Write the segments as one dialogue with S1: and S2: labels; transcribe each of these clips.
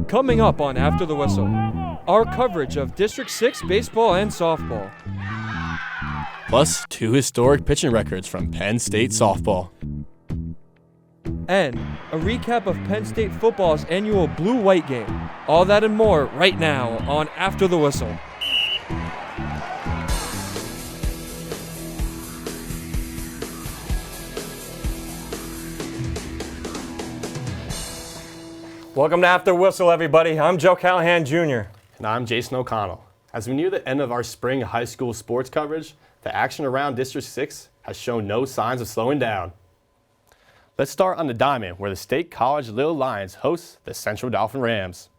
S1: Coming up on After the Whistle, our coverage of District 6 baseball and softball.
S2: Plus 2 historic pitching records from Penn State softball.
S1: And a recap of Penn State football's annual Blue-White game. All that and more right now on After the Whistle. Welcome to After Whistle, everybody. I'm Joe Callahan Jr.
S2: And I'm Jason O'Connell. As we near the end of our spring high school sports coverage, the action around District 6 has shown no signs of slowing down. Let's start on the diamond, where the State College Little Lions host the Central Dauphin Rams.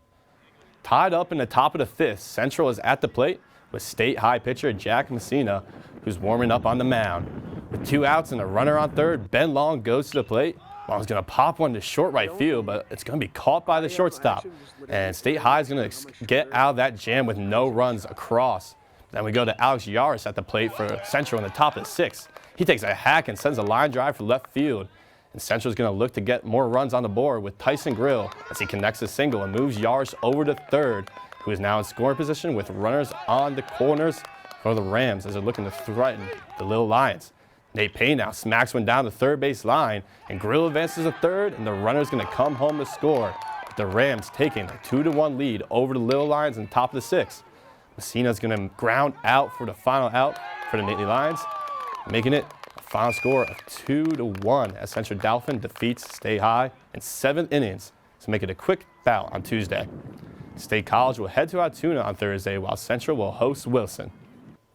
S2: Tied up in the top of the fifth, Central is at the plate with State High pitcher Jack Messina, who's warming up on the mound. With 2 outs and a runner on third, Ben Long goes to the plate. Long's going to pop one to short right field, but it's going to be caught by the shortstop. And State High is going to get out of that jam with no runs across. Then we go to Alex Yaris at the plate for Central in the top of the sixth. He takes a hack and sends a line drive for left field. And Central is going to look to get more runs on the board with Tyson Grill as he connects a single and moves Yaris over to third, who is now in scoring position with runners on the corners for the Rams as they're looking to threaten the Little Lions. Nate Payne now smacks one down the third base line, and Grill advances to third, and the runner's going to come home to score. With the Rams taking a 2-1 lead over the Little Lions in the top of the sixth. Messina's going to ground out for the final out for the Nittany Lions, making it a final score of 2-1 as Central Dauphin defeats State High in 7 innings to make it a quick bout on Tuesday. State College will head to Altoona on Thursday, while Central will host Wilson.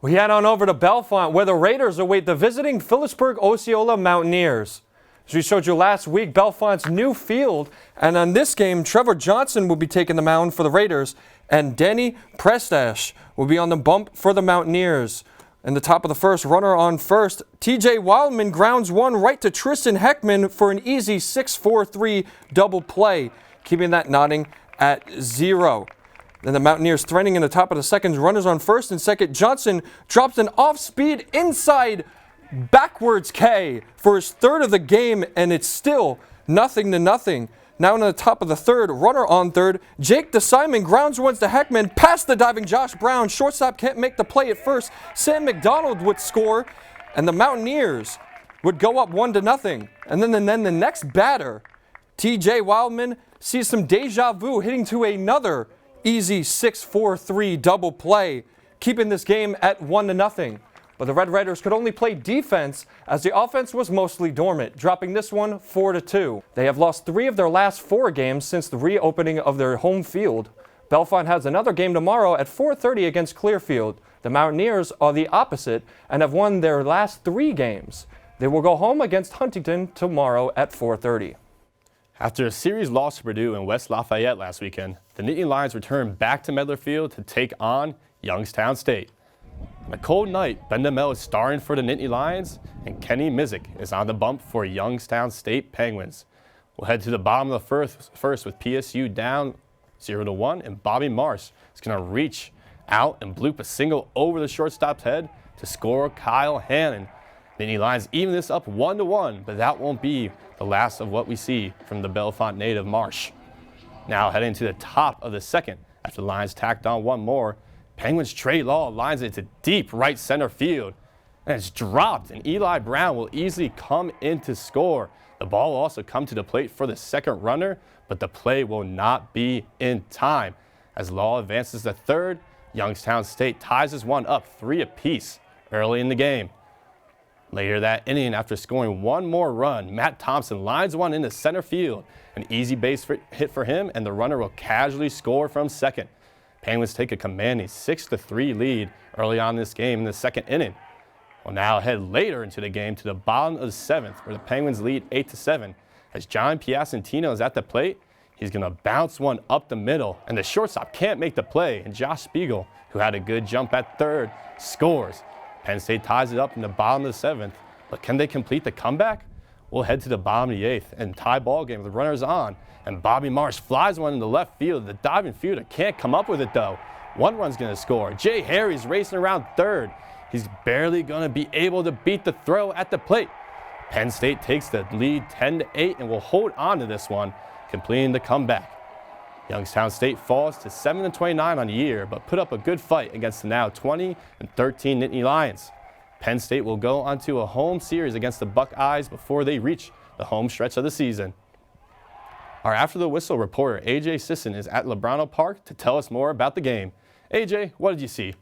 S1: We head on over to Bellefonte, where the Raiders await the visiting Phillipsburg Osceola Mountaineers. As we showed you last week, Bellefonte's new field, and on this game, Trevor Johnson will be taking the mound for the Raiders, and Denny Prestash will be on the bump for the Mountaineers. In the top of the first, runner on first, TJ Wildman grounds one right to Tristan Heckman for an easy 6-4-3 double play, keeping that nodding at 0. Then the Mountaineers threatening in the top of the second, runners on first and second. Johnson drops an off-speed inside backwards K for his third of the game, and it's still 0-0. Now in the top of the third, runner on third. Jake DeSimon grounds one to Heckman, past the diving Josh Brown. Shortstop can't make the play at first. Sam McDonald would score, and the Mountaineers would go up 1-0. And then the next batter, TJ Wildman, sees some deja vu, hitting to another easy 6-4-3 double play, keeping this game at 1-0. But the Red Raiders could only play defense as the offense was mostly dormant, dropping this one 4-2. They have lost 3 of their last 4 games since the reopening of their home field. Bellefonte has another game tomorrow at 4:30 against Clearfield. The Mountaineers are the opposite and have won their last 3 games. They will go home against Huntington tomorrow at 4:30.
S2: After a series loss to Purdue in West Lafayette last weekend, the Nittany Lions return back to Medler Field to take on Youngstown State. On a cold night, Ben DeMel is starring for the Nittany Lions, and Kenny Mizik is on the bump for Youngstown State Penguins. We'll head to the bottom of the first with PSU down 0-1, and Bobby Marsh is going to reach out and bloop a single over the shortstop's head to score Kyle Hannon. Nittany Lions even this up 1-1, but that won't be the last of what we see from the Bellefonte native Marsh. Now heading to the top of the second, after the Lions tacked on one more, Penguins' Trey Law lines it to deep right center field, and it's dropped, and Eli Brown will easily come in to score. The ball will also come to the plate for the second runner, but the play will not be in time. As Law advances to third, Youngstown State ties this one up 3 apiece early in the game. Later that inning, after scoring one more run, Matt Thompson lines one into center field. An easy base hit for him, and the runner will casually score from second. Penguins take a commanding 6-3 lead early on in this game in the second inning. We'll now head later into the game to the bottom of the seventh, where the Penguins lead 8-7. As John Piacentino is at the plate, he's going to bounce one up the middle, and the shortstop can't make the play, and Josh Spiegel, who had a good jump at third, scores. Penn State ties it up in the bottom of the seventh, but can they complete the comeback? We'll head to the bottom of the eighth and tie ball game with runners on, and Bobby Marsh flies one in the left field. The diving fielder can't come up with it though. One run's going to score. Jay Harry's racing around third. He's barely going to be able to beat the throw at the plate. Penn State takes the lead 10-8 and will hold on to this one, completing the comeback. Youngstown State falls to 7-29 on the year, but put up a good fight against the now 20-13 Nittany Lions. Penn State will go onto a home series against the Buckeyes before they reach the home stretch of the season. Our After the Whistle reporter, AJ Sisson, is at Lebrano Park to tell us more about the game. AJ, what did you see?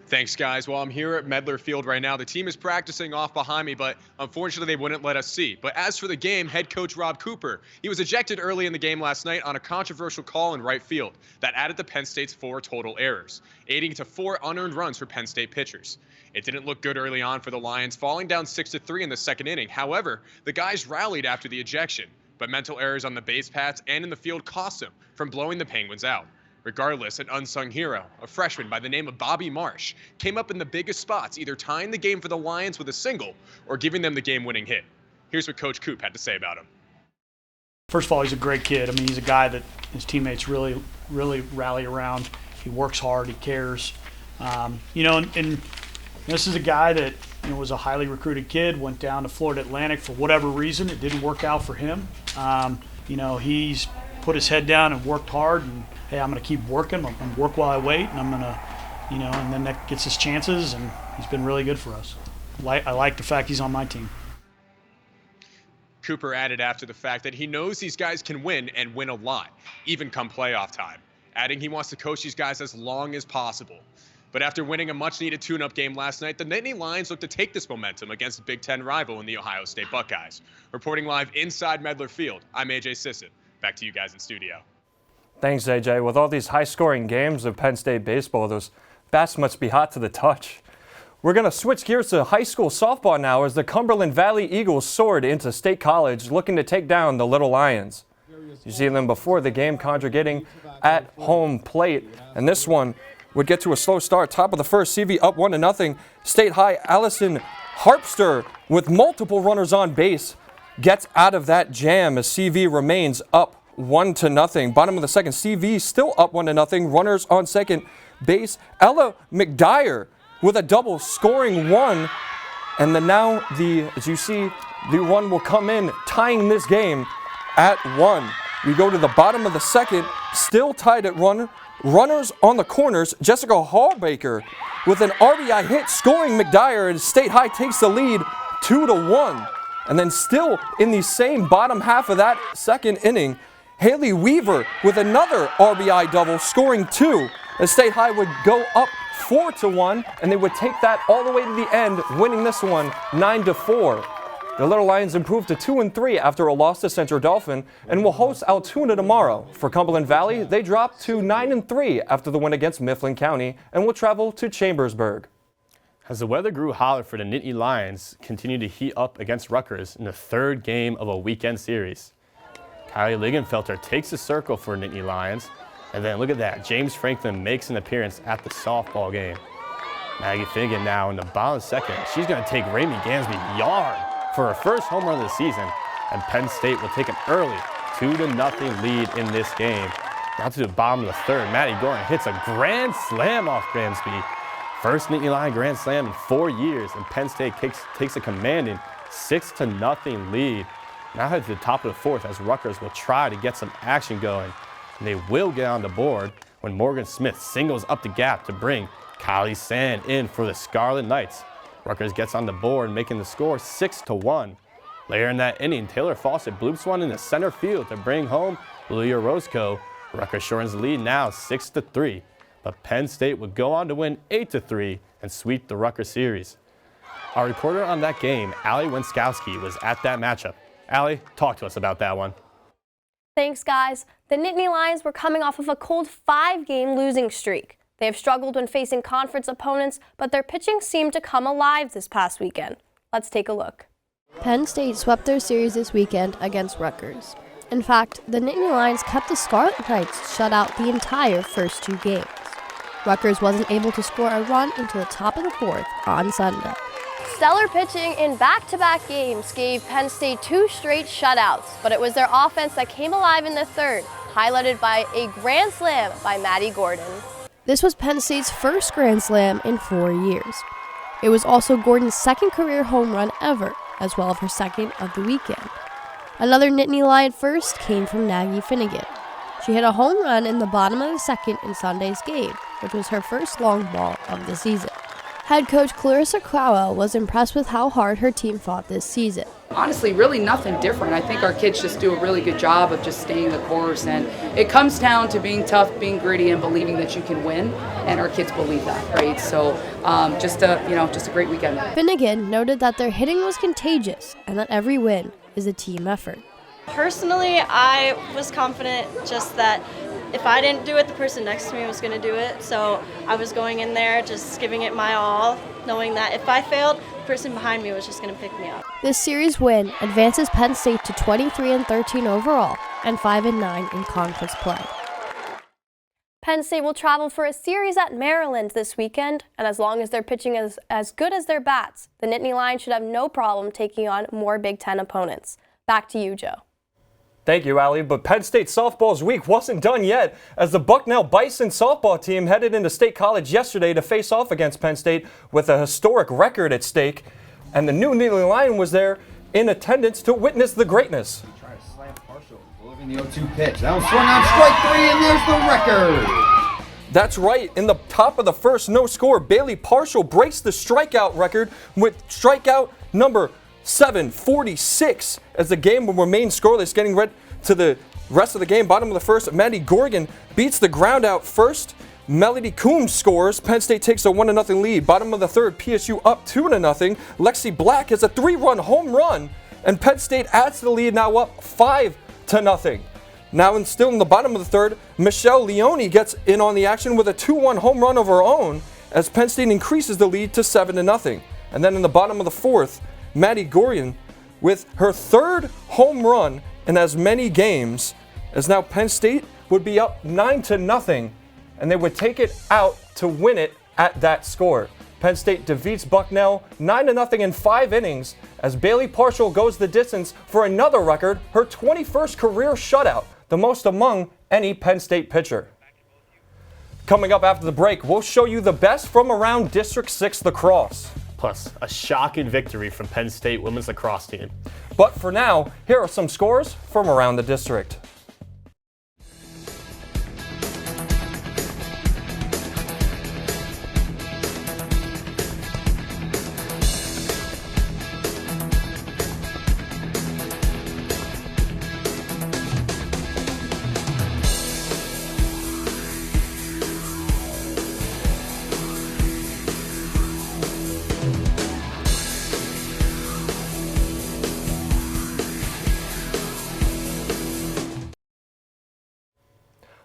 S3: Thanks, guys. Well, I'm here at Medler Field right now. The team is practicing off behind me, but unfortunately they wouldn't let us see. But as for the game, head coach Rob Cooper, he was ejected early in the game last night on a controversial call in right field that added to Penn State's 4 total errors, aiding to 4 unearned runs for Penn State pitchers. It didn't look good early on for the Lions, falling down 6-3 in the second inning. However, the guys rallied after the ejection, but mental errors on the base paths and in the field cost them from blowing the Penguins out. Regardless, an unsung hero, a freshman by the name of Bobby Marsh, came up in the biggest spots, either tying the game for the Lions with a single or giving them the game-winning hit. Here's what Coach Coop had to say about him.
S4: First of all, he's a great kid. I mean, he's a guy that his teammates really rally around. He works hard. He cares. And this is a guy that was a highly recruited kid, went down to Florida Atlantic for whatever reason. It didn't work out for him. He's put his head down and worked hard, and hey, I'm going to keep working. I'm going to work while I wait, and I'm going to, and then that gets his chances, and he's been really good for us. I like the fact he's on my team.
S3: Cooper added after the fact that he knows these guys can win and win a lot, even come playoff time, adding he wants to coach these guys as long as possible. But after winning a much-needed tune-up game last night, the Nittany Lions look to take this momentum against a Big Ten rival in the Ohio State Buckeyes. Reporting live inside Medler Field, I'm AJ Sisson. Back to you guys in studio.
S1: Thanks, AJ. With all these high-scoring games of Penn State baseball, those bats must be hot to the touch. We're going to switch gears to high school softball now as the Cumberland Valley Eagles soared into State College looking to take down the Little Lions. You see them before the game congregating at home plate, and this one would get to a slow start. Top of the first, CV up 1-0. State High Allison Harpster with multiple runners on base gets out of that jam as CV remains up 1-0. Bottom of the second, CV still up 1-0. Runners on second base. Ella McDyer with a double, scoring one. And then now as you see, the run will come in, tying this game at 1. We go to the bottom of the second, still tied at 1. Runners on the corners. Jessica Hallbaker with an RBI hit, scoring McDyer, and State High takes the lead 2-1. And then still in the same bottom half of that second inning, Haley Weaver with another RBI double, scoring 2. As State High would go up 4-1, and they would take that all the way to the end, winning this one 9-4. The Little Lions improved to 2-3 after a loss to Central Dauphin and will host Altoona tomorrow. For Cumberland Valley, they dropped to 9-3 after the win against Mifflin County and will travel to Chambersburg.
S2: As the weather grew hotter for the Nittany Lions continued to heat up against Rutgers in the third game of a weekend series. Kylie Ligenfelter takes the circle for Nittany Lions, and then look at that, James Franklin makes an appearance at the softball game. Maggie Finnegan now in the bottom second. She's going to take Raimi Gansby yard for her first home run of the season, and Penn State will take an early 2-0 lead in this game. Now to the bottom of the third, Maddie Gordon hits a grand slam off Gansby. First Nittany Lion grand slam in 4 years, and Penn State takes a commanding 6-0 lead. Now head to the top of the fourth as Rutgers will try to get some action going. And they will get on the board when Morgan Smith singles up the gap to bring Kylie Sand in for the Scarlet Knights. Rutgers gets on the board, making the score 6-1. Later in that inning, Taylor Fawcett bloops one in the center field to bring home Lulia Roscoe. Rutgers shortens the lead now 6-3. But Penn State would go on to win 8-3 and sweep the Rutgers series. Our reporter on that game, Allie Wenskowski, was at that matchup. Allie, talk to us about that one.
S5: Thanks, guys. The Nittany Lions were coming off of a cold 5-game losing streak. They have struggled when facing conference opponents, but their pitching seemed to come alive this past weekend. Let's take a look.
S6: Penn State swept their series this weekend against Rutgers. In fact, the Nittany Lions kept the Scarlet Knights shut out the entire first 2 games. Rutgers wasn't able to score a run until the top of the fourth on Sunday.
S5: Stellar pitching in back-to-back games gave Penn State 2 straight shutouts, but it was their offense that came alive in the third, highlighted by a grand slam by Maddie Gordon.
S6: This was Penn State's first grand slam in 4 years. It was also Gordon's second career home run ever, as well as her second of the weekend. Another Nittany Lion first came from Maggie Finnegan. She hit a home run in the bottom of the second in Sunday's game, which was her first long ball of the season. Head coach Clarissa Crowell was impressed with how hard her team fought this season.
S7: Honestly, really nothing different. I think our kids just do a really good job of just staying the course, and it comes down to being tough, being gritty, and believing that you can win, and our kids believe that, right? So just a great weekend.
S6: Finnegan noted that their hitting was contagious and that every win is a team effort.
S8: Personally, I was confident just that if I didn't do it, the person next to me was going to do it. So I was going in there just giving it my all, knowing that if I failed, the person behind me was just going to pick me up.
S6: This series win advances Penn State to 23-13 overall and 5-9 in conference play.
S5: Penn State will travel for a series at Maryland this weekend, and as long as their pitching is as good as their bats, the Nittany Lions should have no problem taking on more Big Ten opponents. Back to you, Joe.
S1: Thank you, Allie. But Penn State softball's week wasn't done yet, as the Bucknell Bison softball team headed into State College yesterday to face off against Penn State with a historic record at stake. And the new Nittany Lion was there in attendance to witness the greatness.
S9: Trying to slam Partial, delivering the 0-2 pitch. That was swung on strike 3, and there's the record.
S1: That's right. In the top of the first, no score, Bailey Partial breaks the strikeout record with strikeout number 746 as the game will remain scoreless. Getting ready to the rest of the game, bottom of the first, Maddie Gorgon beats the ground out first. Melody Coombs scores. Penn State takes a 1-0 lead. Bottom of the third, PSU up 2-0. Lexi Black has a 3-run home run, and Penn State adds to the lead, now up 5-0. Now, still in the bottom of the third, Michelle Leone gets in on the action with a 2-1 home run of her own as Penn State increases the lead to 7-0. And then in the bottom of the fourth, Maddie Gorgon with her third home run in as many games, as now Penn State would be up 9-0, and they would take it out to win it at that score. Penn State defeats Bucknell 9-0 in 5 innings as Bailey Partial goes the distance for another record, her 21st career shutout, the most among any Penn State pitcher. Coming up after the break, we'll show you the best from around District 6 lacrosse.
S2: Plus, a shocking victory from Penn State women's lacrosse team.
S1: But for now, here are some scores from around the district.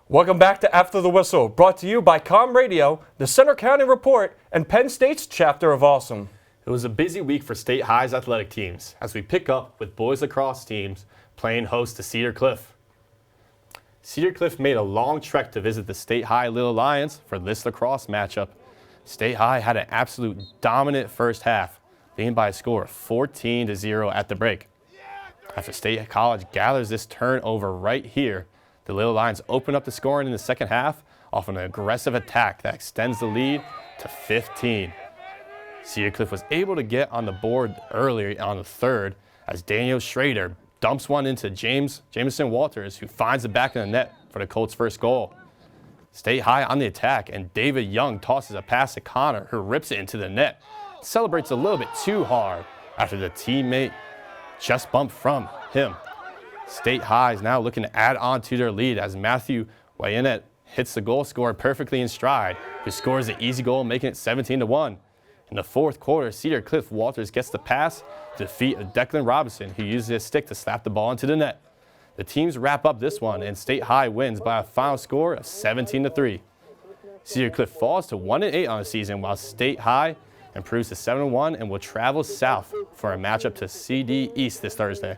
S1: Welcome back to After the Whistle, brought to you by Com Radio, the Center County Report, and Penn State's chapter of Awesome.
S2: It was a busy week for State High's athletic teams as we pick up with boys lacrosse teams playing host to Cedar Cliff. Cedar Cliff made a long trek to visit the State High Little Lions for this lacrosse matchup. State High had an absolute dominant first half, leading by a score of 14-0 at the break. After State College gathers this turnover right here, the Little Lions open up the scoring in the second half off an aggressive attack that extends the lead to 15. Cedar Cliff was able to get on the board earlier on the third as Daniel Schrader dumps one into Jameson Walters, who finds the back of the net for the Colts' first goal. State High on the attack, and David Young tosses a pass to Connor, who rips it into the net. Celebrates a little bit too hard after the teammate just bumped from him. State High is now looking to add on to their lead as Matthew Wyanet hits the goal scorer perfectly in stride, who scores the easy goal, making it 17-1. In the fourth quarter, Cedar Cliff Walters gets the pass to defeat Declan Robinson, who uses his stick to slap the ball into the net. The teams wrap up this one, and State High wins by a final score of 17-3. Cedar Cliff falls to 1-8 on the season, while State High improves to 7-1 and will travel south for a matchup to CD East this Thursday.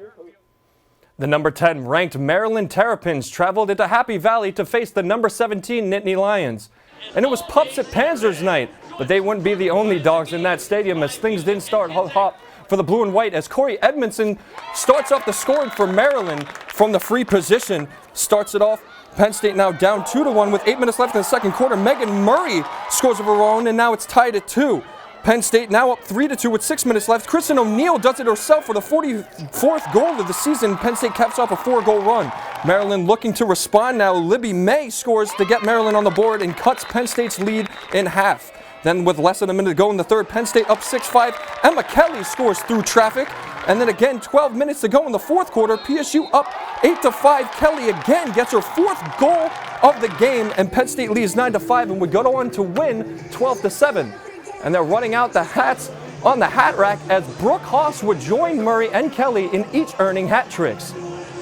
S1: The number 10 ranked Maryland Terrapins traveled into Happy Valley to face the number 17 Nittany Lions. And it was Pups at Panzers night, but they wouldn't be the only dogs in that stadium as things didn't start hot for the blue and white as Corey Edmondson starts off the scoring for Maryland from the free position. Starts it off. Penn State now down 2-1 with 8 minutes left in the second quarter. Megan Murray scores of her own, and now it's tied at 2. Penn State now up 3-2 with 6 minutes left. Kristen O'Neill does it herself for the 44th goal of the season. Penn State caps off a 4-goal run. Maryland looking to respond now. Libby May scores to get Maryland on the board and cuts Penn State's lead in half. Then with less than a minute to go in the third, Penn State up 6-5. Emma Kelly scores through traffic. And then again, 12 minutes to go in the fourth quarter, PSU up 8-5. Kelly again gets her 4th goal of the game, and Penn State leads 9-5 and would go on to win 12-7. And they're running out the hats on the hat rack as Brooke Haas would join Murray and Kelly in each earning hat tricks.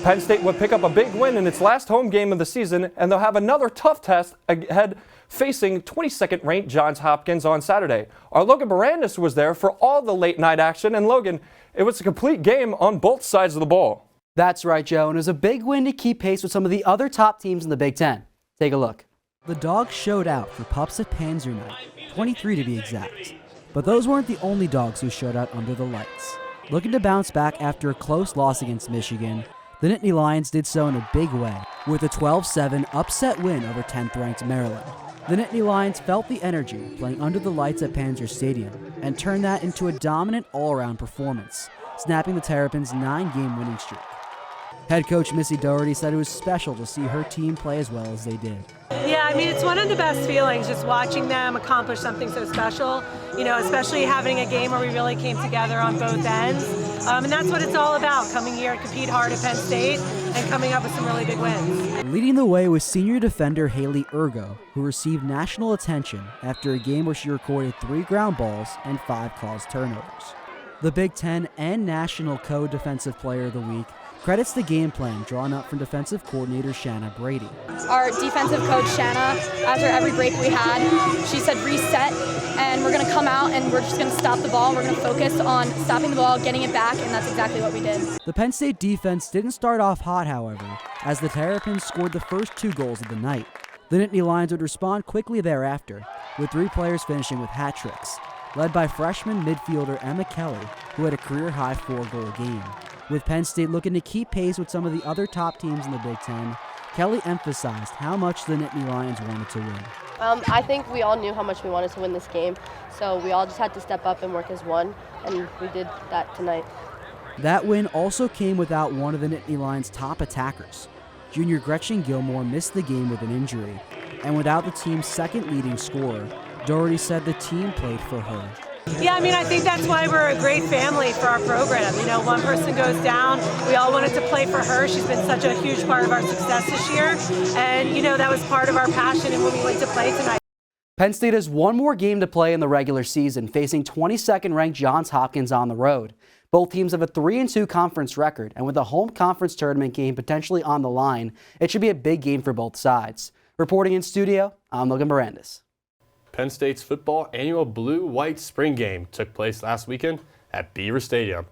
S1: Penn State would pick up a big win in its last home game of the season, and they'll have another tough test ahead facing 22nd ranked Johns Hopkins on Saturday. Our Logan Barandis was there for all the late night action, and Logan, it was a complete game on both sides of the ball.
S10: That's right, Joe, and it was a big win to keep pace with some of the other top teams in the Big Ten. Take a look.
S11: The Dogs showed out for Pups at Panzer Night, 23 to be exact. But those weren't the only Dogs who showed out under the lights. Looking to bounce back after a close loss against Michigan, the Nittany Lions did so in a big way, with a 12-7 upset win over 10th-ranked Maryland. The Nittany Lions felt the energy playing under the lights at Panzer Stadium and turned that into a dominant all-around performance, snapping the Terrapins' 9-game winning streak. Head coach Missy Doherty said it was special to see her team play as well as they did.
S12: Yeah, I mean, it's one of the best feelings just watching them accomplish something so special, you know, especially having a game where we really came together on both ends. And that's what it's all about, coming here and compete hard at Penn State and coming up with some really big wins.
S11: Leading the way was senior defender Haley Ergo, who received national attention after a game where she recorded 3 ground balls and 5 caused turnovers. The Big Ten and National Co-Defensive Player of the Week credits the game plan drawn up from defensive coordinator Shanna Brady.
S13: Our defensive coach Shanna, after every break we had, she said reset, and we're going to come out and we're just going to stop the ball. We're going to focus on stopping the ball, getting it back, and that's exactly what we did.
S11: The Penn State defense didn't start off hot, however, as the Terrapins scored the first 2 goals of the night. The Nittany Lions would respond quickly thereafter, with 3 players finishing with hat tricks, led by freshman midfielder Emma Kelly, who had a career-high 4-goal game. With Penn State looking to keep pace with some of the other top teams in the Big Ten, Kelly emphasized how much the Nittany Lions wanted to win.
S6: I think we all knew how much we wanted to win this game, so we all just had to step up and work as one, and we did that tonight.
S11: That win also came without one of the Nittany Lions' top attackers. Junior Gretchen Gilmore missed the game with an injury, and without the team's second leading scorer, Doherty said the team played for her.
S12: Yeah, I mean, I think that's why we're a great family for our program. You know, one person goes down, we all wanted to play for her. She's been such a huge part of our success this year, and, you know, that was part of our passion and when we went to play tonight.
S10: Penn State has one more game to play in the regular season, facing 22nd-ranked Johns Hopkins on the road. Both teams have a 3-2 conference record, and with a home conference tournament game potentially on the line, it should be a big game for both sides. Reporting in studio, I'm Logan Barandis.
S2: Penn State's football annual blue-white spring game took place last weekend at Beaver Stadium.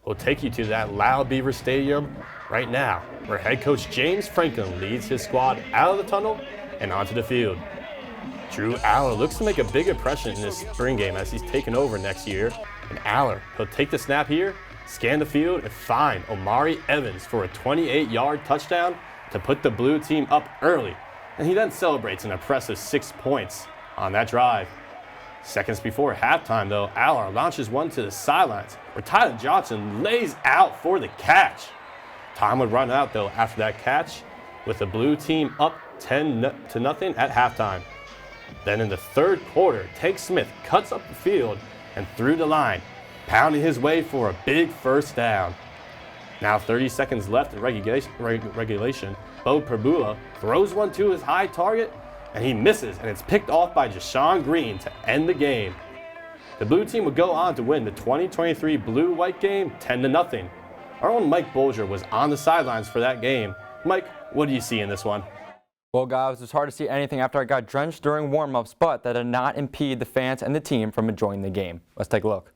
S2: We'll take you to that loud Beaver Stadium right now, where head coach James Franklin leads his squad out of the tunnel and onto the field. Drew Aller looks to make a big impression in this spring game as he's taken over next year. And Aller, he'll take the snap here, scan the field, and find Omari Evans for a 28-yard touchdown to put the blue team up early. And he then celebrates an impressive 6 points on that drive. Seconds before halftime, though, Aller launches one to the sidelines, where Tyler Johnson lays out for the catch. Time would run out, though, after that catch, with the blue team up 10-0 at halftime. Then in the third quarter, Tank Smith cuts up the field and through the line, pounding his way for a big first down. Now 30 seconds left in regulation, Bo Perbula throws one to his high target, and he misses, and it's picked off by Jashawn Green to end the game. The blue team would go on to win the 2023 blue-white game 10-0. Our own Mike Bolger was on the sidelines for that game. Mike, what do you see in this one?
S14: Well, guys, it's hard to see anything after I got drenched during warm-ups, but that did not impede the fans and the team from enjoying the game. Let's take a look.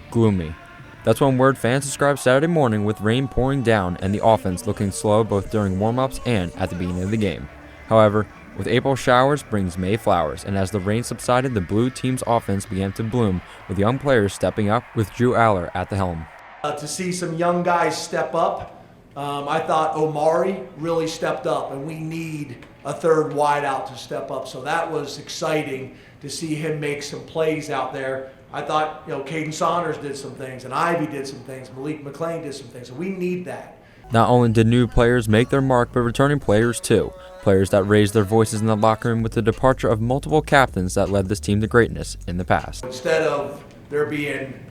S15: Gloomy. That's one word fans described Saturday morning with rain pouring down and the offense looking slow both during warm-ups and at the beginning of the game. However, with April showers brings May flowers, and as the rain subsided, the blue team's offense began to bloom with young players stepping up with Drew Aller at the helm.
S16: To see some young guys step up I thought Omari really stepped up, and we need a third wideout to step up. So that was exciting to see him make some plays out there. I thought, Caden Saunders did some things, and Ivy did some things, Malik McClain did some things, so we need that.
S15: Not only did new players make their mark, but returning players too. Players that raised their voices in the locker room with the departure of multiple captains that led this team to greatness in the past.
S16: Instead of there being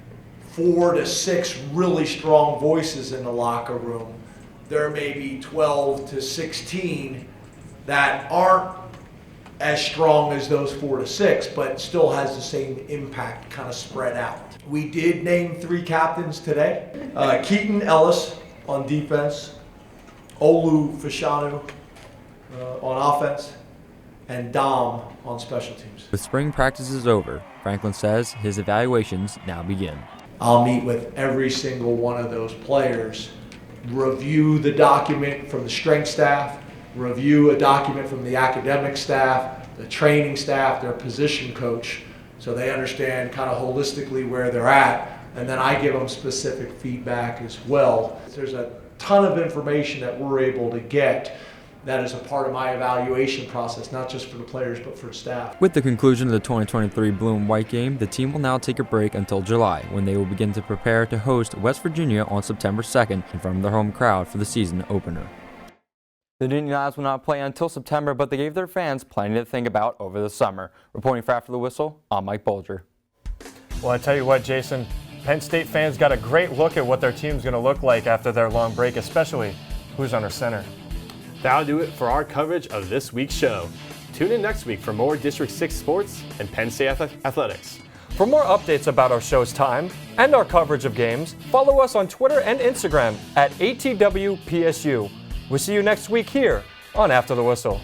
S16: 4 to 6 really strong voices in the locker room, there may be 12 to 16 that aren't as strong as those 4 to 6, but still has the same impact kind of spread out. We did name 3 captains today. Keaton Ellis on defense, Olu Fashanu on offense, and Dom on special teams.
S15: With spring practices over, Franklin says his evaluations now begin.
S16: I'll meet with every single one of those players, review the document from the strength staff, review a document from the academic staff, the training staff, their position coach, so they understand kind of holistically where they're at, and then I give them specific feedback as well. There's a ton of information that we're able to get that is a part of my evaluation process, not just for the players, but for the staff.
S15: With the conclusion of the 2023 Blue and White game, the team will now take a break until July, when they will begin to prepare to host West Virginia on September 2nd in front of their home crowd for the season opener.
S14: The Nittany Lions will not play until September, but they gave their fans plenty to think about over the summer. Reporting for After the Whistle, I'm Mike Bolger.
S1: Well, I tell you what, Jason, Penn State fans got a great look at what their team's going to look like after their long break, especially who's under center.
S2: That'll do it for our coverage of this week's show. Tune in next week for more District 6 sports and Penn State athletics.
S1: For more updates about our show's time and our coverage of games, follow us on Twitter and Instagram at ATWPSU. We'll see you next week here on After the Whistle.